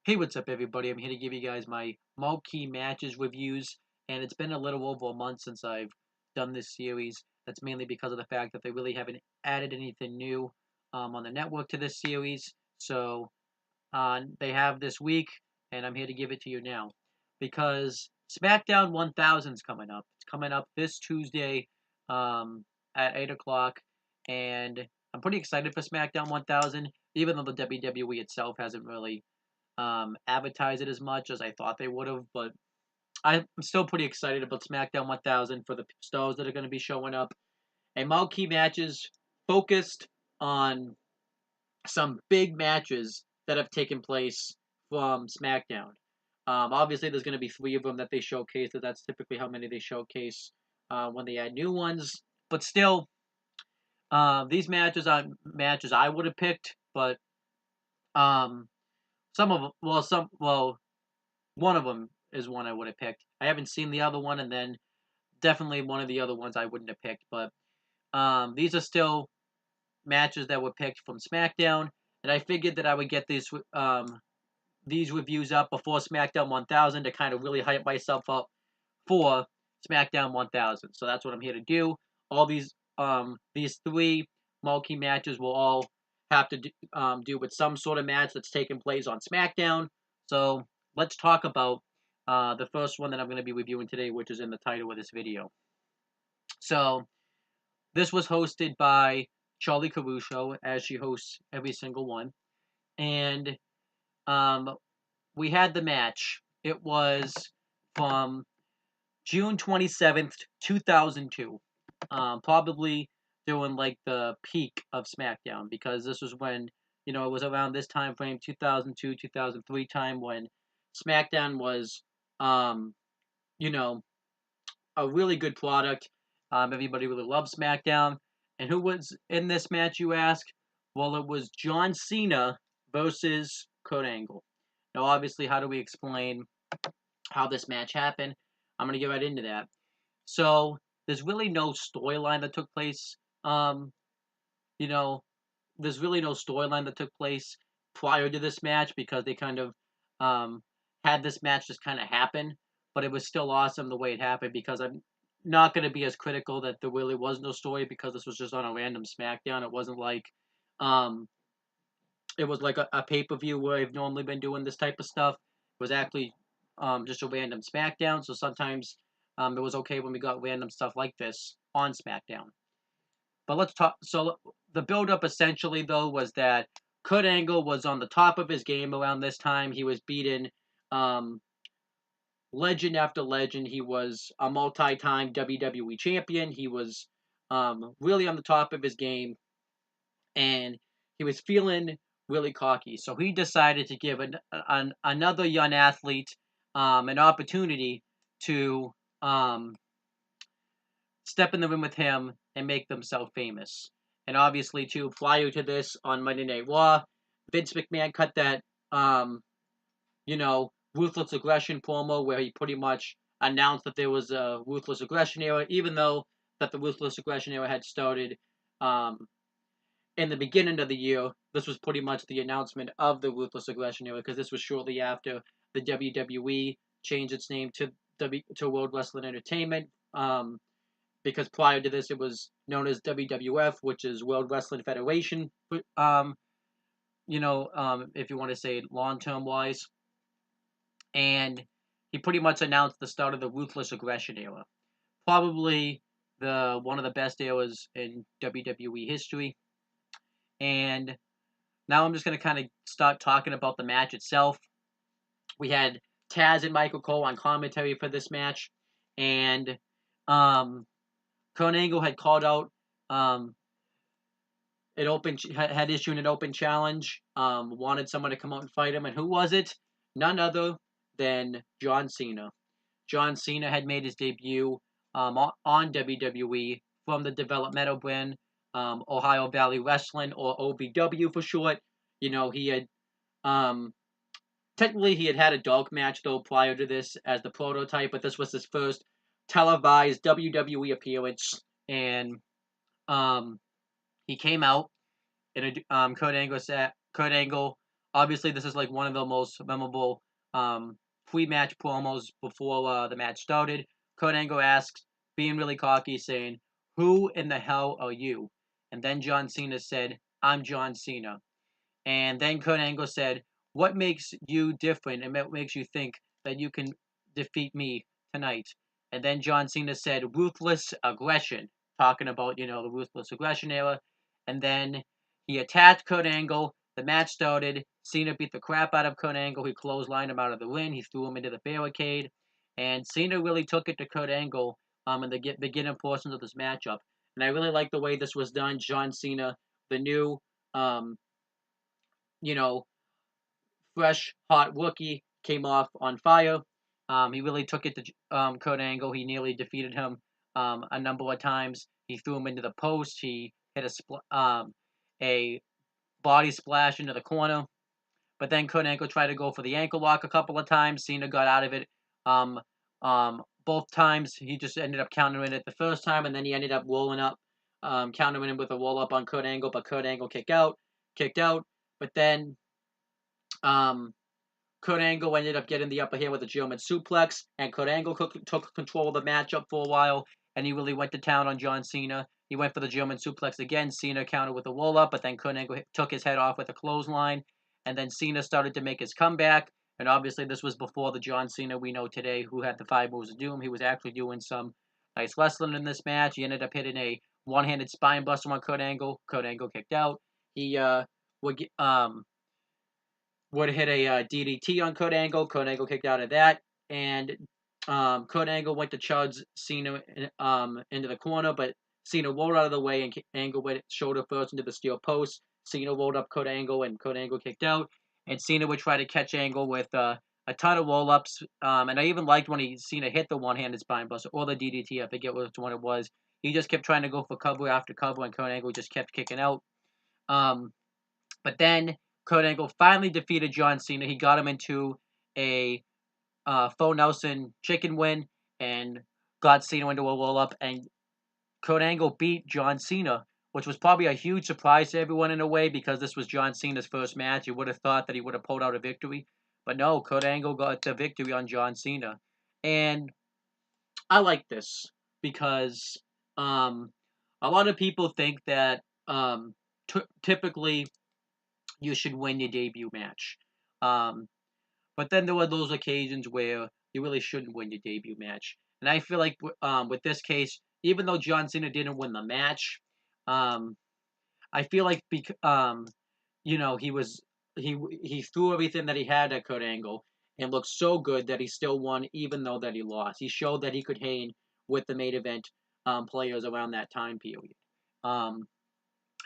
Hey, what's up, everybody? I'm here to give you guys my marquee matches reviews, and it's been a little over a month since I've done this series. That's mainly because of the fact that they really haven't added anything new on the network to this series. So they have this week, and I'm here to give it to you now because Smackdown 1000 is coming up. It's coming up this Tuesday at 8 o'clock, and I'm pretty excited for Smackdown 1000, even though the WWE itself hasn't really advertise it as much as I thought they would have, but I'm still pretty excited about SmackDown 1000 for the stars that are going to be showing up. And marquee matches focused on some big matches that have taken place from SmackDown. Obviously, there's going to be three of them that they showcase. That's typically how many they showcase when they add new ones. But still, these matches are matches I would have picked, but um, some of them, one of them is one I would have picked. I haven't seen the other one, and then definitely one of the other ones I wouldn't have picked. But these are still matches that were picked from SmackDown, and I figured that I would get these reviews up before SmackDown 1000 to kind of really hype myself up for SmackDown 1000. So that's what I'm here to do. All these three marquee matches will all have to do with some sort of match that's taking place on SmackDown. So let's talk about the first one that I'm going to be reviewing today, which is in the title of this video. So this was hosted by Charlie Caruso, as she hosts every single one, and we had the match. It was from June 27th, 2002. Probably during like the peak of SmackDown, because this was when, it was around this time frame, 2002, 2003 time, when SmackDown was, you know, a really good product. Everybody really loved SmackDown. And who was in this match, you ask? Well, it was John Cena versus Kurt Angle. Now, obviously, how do we explain how this match happened? I'm going to get right into that. So, there's really no storyline that took place. You know, there's really no storyline that took place prior to this match, because they kind of had this match just kind of happen. But it was still awesome the way it happened, because I'm not going to be as critical that there really was no story, because this was just on a random SmackDown. It wasn't like um, it was like a pay per view where I've normally been doing this type of stuff. It was actually just a random SmackDown. So sometimes it was okay when we got random stuff like this on SmackDown. But let's talk. So the build up essentially though was that Kurt Angle was on the top of his game around this time. He was beating um, legend after legend. He was a multi-time WWE champion. He was really on the top of his game, and he was feeling really cocky. So he decided to give another young athlete an opportunity to step in the ring with him and make themselves famous. And obviously, too, prior to this on Monday Night Raw, Vince McMahon cut that, ruthless aggression promo where he pretty much announced that there was a ruthless aggression era, even though that the ruthless aggression era had started um, in the beginning of the year. This was pretty much the announcement of the ruthless aggression era, because this was shortly after the WWE changed its name to World Wrestling Entertainment. Because prior to this, it was known as WWF, which is World Wrestling Federation. If you want to say long-term wise, and he pretty much announced the start of the ruthless aggression era, probably the one of the best eras in WWE history. And now I'm just gonna kind of start talking about the match itself. We had Taz and Michael Cole on commentary for this match, and Kurt Angle had called out had issued an open challenge, wanted someone to come out and fight him, and who was it? None other than John Cena. John Cena had made his debut on WWE from the developmental brand, Ohio Valley Wrestling, or OVW for short. He had technically he had a dog match though prior to this as the prototype, but this was his first televised WWE appearance, and he came out. And Kurt Angle obviously this is like one of the most memorable pre-match promos before the match started. Kurt Angle asks, being really cocky, saying, "Who in the hell are you?" And then John Cena said, "I'm John Cena." And then Kurt Angle said, "What makes you different and what makes you think that you can defeat me tonight?" And then John Cena said, "Ruthless aggression," talking about, the ruthless aggression era. And then he attacked Kurt Angle. The match started. Cena beat the crap out of Kurt Angle. He clotheslined him out of the ring. He threw him into the barricade. And Cena really took it to Kurt Angle in the beginning portions of this matchup. And I really like the way this was done. John Cena, the new um, you know, fresh, hot rookie, came off on fire. He really took it to Kurt Angle. He nearly defeated him a number of times. He threw him into the post. He hit a body splash into the corner. But then Kurt Angle tried to go for the ankle lock a couple of times. Cena got out of it. Both times he just ended up countering it the first time, and then he ended up rolling up, countering him with a roll up on Kurt Angle. But Kurt Angle kicked out. But then um, Kurt Angle ended up getting the upper hand with a German suplex, and Kurt Angle took control of the matchup for a while, and he really went to town on John Cena. He went for the German suplex again. Cena countered with a roll-up, but then Kurt Angle took his head off with a clothesline, and then Cena started to make his comeback. And obviously, this was before the John Cena we know today, who had the 5 moves of doom. He was actually doing some nice wrestling in this match. He ended up hitting a one-handed spine buster on Kurt Angle. Kurt Angle kicked out. He would hit a DDT on Kurt Angle. Kurt Angle kicked out of that, and Kurt Angle went to charge Cena into the corner, but Cena rolled out of the way, and Angle went shoulder first into the steel post. Cena rolled up Kurt Angle, and Kurt Angle kicked out, and Cena would try to catch Angle with a ton of roll-ups, and I even liked when Cena hit the one-handed spine buster or the DDT. I forget which one it was. He just kept trying to go for cover after cover, and Kurt Angle just kept kicking out. But then Kurt Angle finally defeated John Cena. He got him into a faux Nelson chicken win and got Cena into a roll-up. And Kurt Angle beat John Cena, which was probably a huge surprise to everyone in a way because this was John Cena's first match. You would have thought that he would have pulled out a victory. But no, Kurt Angle got the victory on John Cena. And I like this because a lot of people think that typically you should win your debut match. Um, but then there were those occasions where you really shouldn't win your debut match. And I feel like with this case, even though John Cena didn't win the match, um, I feel like he threw everything that he had at Kurt Angle and looked so good that he still won, even though that he lost. He showed that he could hang with the main event players around that time period. Um,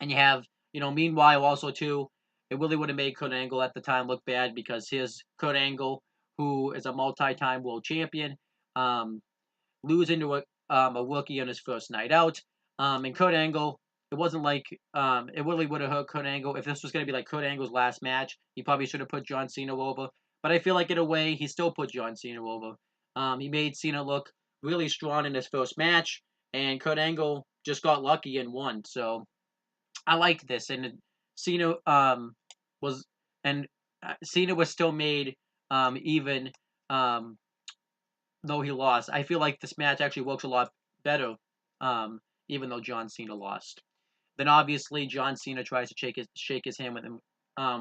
and you have, meanwhile also too, it really would have made Kurt Angle at the time look bad because his Kurt Angle, who is a multi-time world champion, losing to a rookie on his first night out. And Kurt Angle, it wasn't like it really would have hurt Kurt Angle if this was going to be like Kurt Angle's last match. He probably should have put John Cena over, but I feel like in a way he still put John Cena over. He made Cena look really strong in his first match, and Kurt Angle just got lucky and won. So I like this, and Cena was and Cena was still made even though he lost. I feel like this match actually works a lot better, even though John Cena lost. Then obviously John Cena tries to shake his hand with him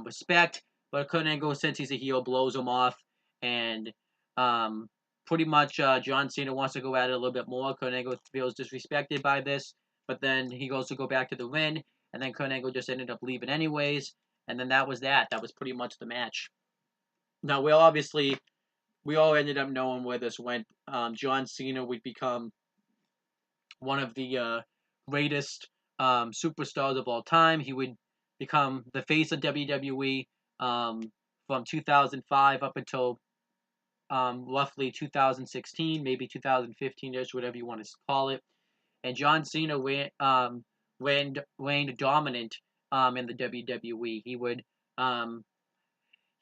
respect, but Kurt Angle, since he's a heel, blows him off, and pretty much John Cena wants to go at it a little bit more. Kurt Angle feels disrespected by this, but then he goes to go back to the ring, and then Kurt Angle just ended up leaving anyways, and then that was that. That was pretty much the match. Now, we all ended up knowing where this went. John Cena would become one of the greatest superstars of all time. He would become the face of WWE from 2005 up until roughly 2016, maybe 2015-ish, whatever you want to call it. And John Cena reigned dominant in the WWE.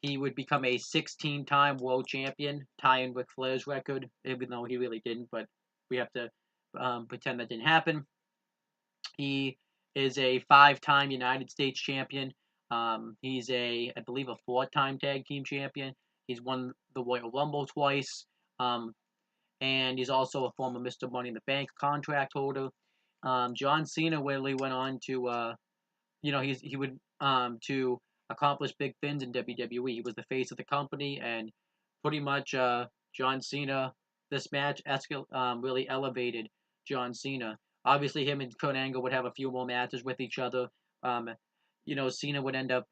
He would become a 16-time world champion, tying Ric Flair's record, even though he really didn't, but we have to pretend that didn't happen. He is a 5-time United States champion, He's I believe, a 4-time tag team champion. He's won the Royal Rumble twice. And he's also a former Mr. Money in the Bank contract holder. John Cena really went on to, he would to accomplish big things in WWE. He was the face of the company, and pretty much John Cena. This match really elevated John Cena. Obviously, him and Kurt Angle would have a few more matches with each other. Um, Cena would end up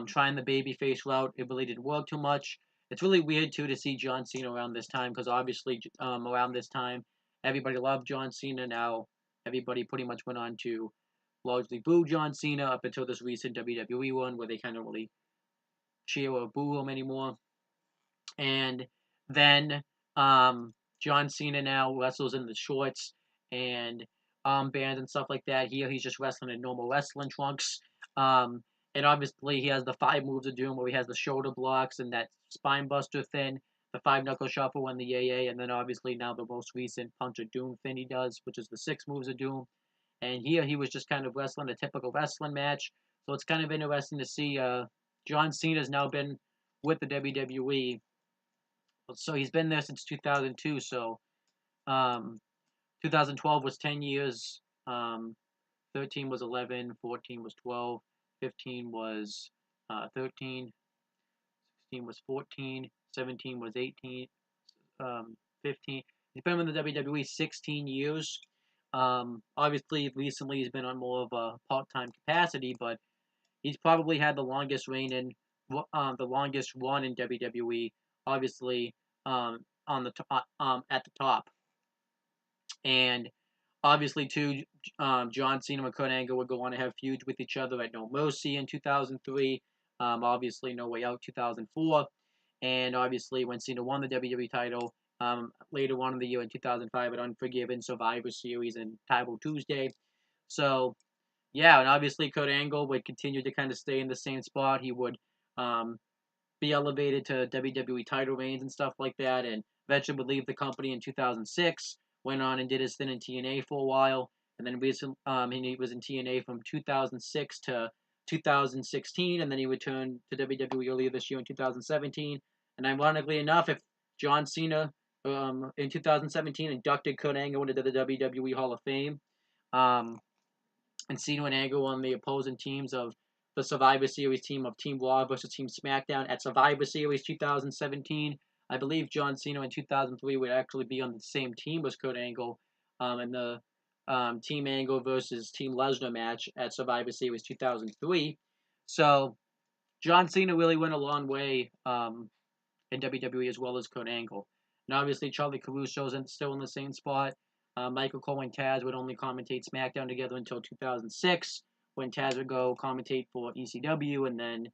trying the babyface route. It really didn't work too much. It's really weird too to see John Cena around this time because obviously around this time everybody loved John Cena. Now everybody pretty much went on to largely boo John Cena up until this recent WWE one where they kind of really cheer or boo him anymore. And then John Cena now wrestles in the shorts and armbands and stuff like that. Here he's just wrestling in normal wrestling trunks. Um, and obviously he has the 5 moves of doom where he has the shoulder blocks and that spine buster thing, the 5 knuckle shuffle and the AA, and then obviously now the most recent punch of doom thing he does, which is the 6 moves of doom. And here he was just kind of wrestling a typical wrestling match. So it's kind of interesting to see John Cena's now been with the WWE. So he's been there since 2002. So 2012 was 10 years. 13 was 11. 14 was 12. 15 was 13. 16 was 14. 17 was 18. 15. He's been in the WWE 16 years. Obviously, recently he's been on more of a part-time capacity, but he's probably had the longest reign in the longest run in WWE. Obviously, on the at the top, and obviously too, John Cena and Kurt Angle would go on to have feuds with each other at No Mercy in 2003. Obviously, No Way Out 2004, and obviously when Cena won the WWE title. Later on in the year in 2005 at Unforgiven, Survivor Series, and Tribal Tuesday. So, yeah, and obviously Kurt Angle would continue to kind of stay in the same spot. He would be elevated to WWE title reigns and stuff like that, and eventually would leave the company in 2006. Went on and did his stint in TNA for a while, and then he was in TNA from 2006 to 2016, and then he returned to WWE earlier this year in 2017. And ironically enough, if John Cena in 2017 inducted Kurt Angle into the WWE Hall of Fame, and Cena and Angle on the opposing teams of the Survivor Series team of Team Raw versus Team SmackDown at Survivor Series 2017. I believe John Cena in 2003 would actually be on the same team as Kurt Angle in the Team Angle versus Team Lesnar match at Survivor Series 2003. So John Cena really went a long way in WWE as well as Kurt Angle. And obviously Charlie Caruso's still in the same spot. Michael Cole and Taz would only commentate SmackDown together until 2006, when Taz would go commentate for ECW, and then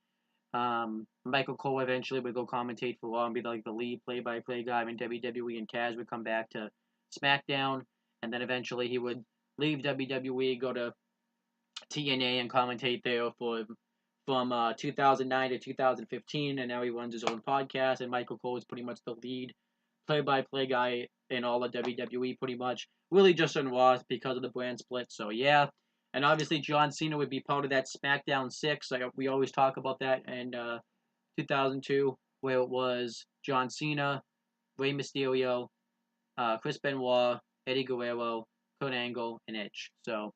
Michael Cole eventually would go commentate for Raw and be like the lead play-by-play guy in WWE, and Taz would come back to SmackDown, and then eventually he would leave WWE, go to TNA, and commentate there from 2009 to 2015, and now he runs his own podcast, and Michael Cole is pretty much the lead play-by-play guy in all of WWE, pretty much. Really just on Raw because of the brand split, so yeah. And obviously John Cena would be part of that SmackDown 6, like we always talk about that, in 2002, where it was John Cena, Rey Mysterio, Chris Benoit, Eddie Guerrero, Kurt Angle, and Edge. So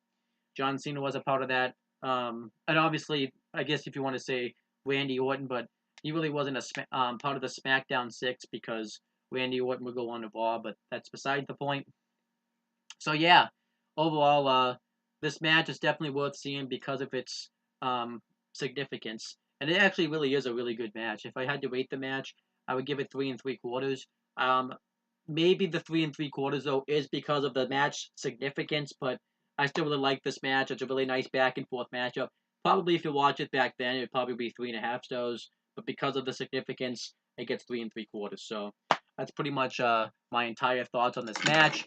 John Cena was a part of that. And obviously, I guess if you want to say Randy Orton, but he really wasn't a part of the SmackDown 6 because Randy Orton would go on to Raw, but that's beside the point. So yeah, overall, this match is definitely worth seeing because of its significance, and it actually really is a really good match. If I had to rate the match, I would give it 3 3/4. Maybe the 3 3/4 though is because of the match significance, but I still really like this match. It's a really nice back and forth matchup. Probably if you watch it back then, it'd probably be 3.5 stars, but because of the significance, it gets 3 3/4. So that's pretty much my entire thoughts on this match.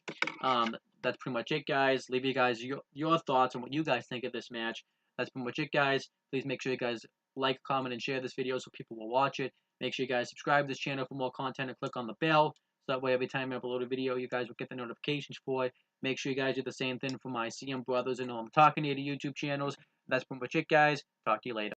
That's pretty much it, guys. Leave you guys your thoughts on what you guys think of this match. That's pretty much it, guys. Please make sure you guys like, comment, and share this video so people will watch it. Make sure you guys subscribe to this channel for more content and click on the bell. So that way every time I upload a video, you guys will get the notifications for it. Make sure you guys do the same thing for my CM Brothers and I'm Talking to YouTube channels. That's pretty much it, guys. Talk to you later.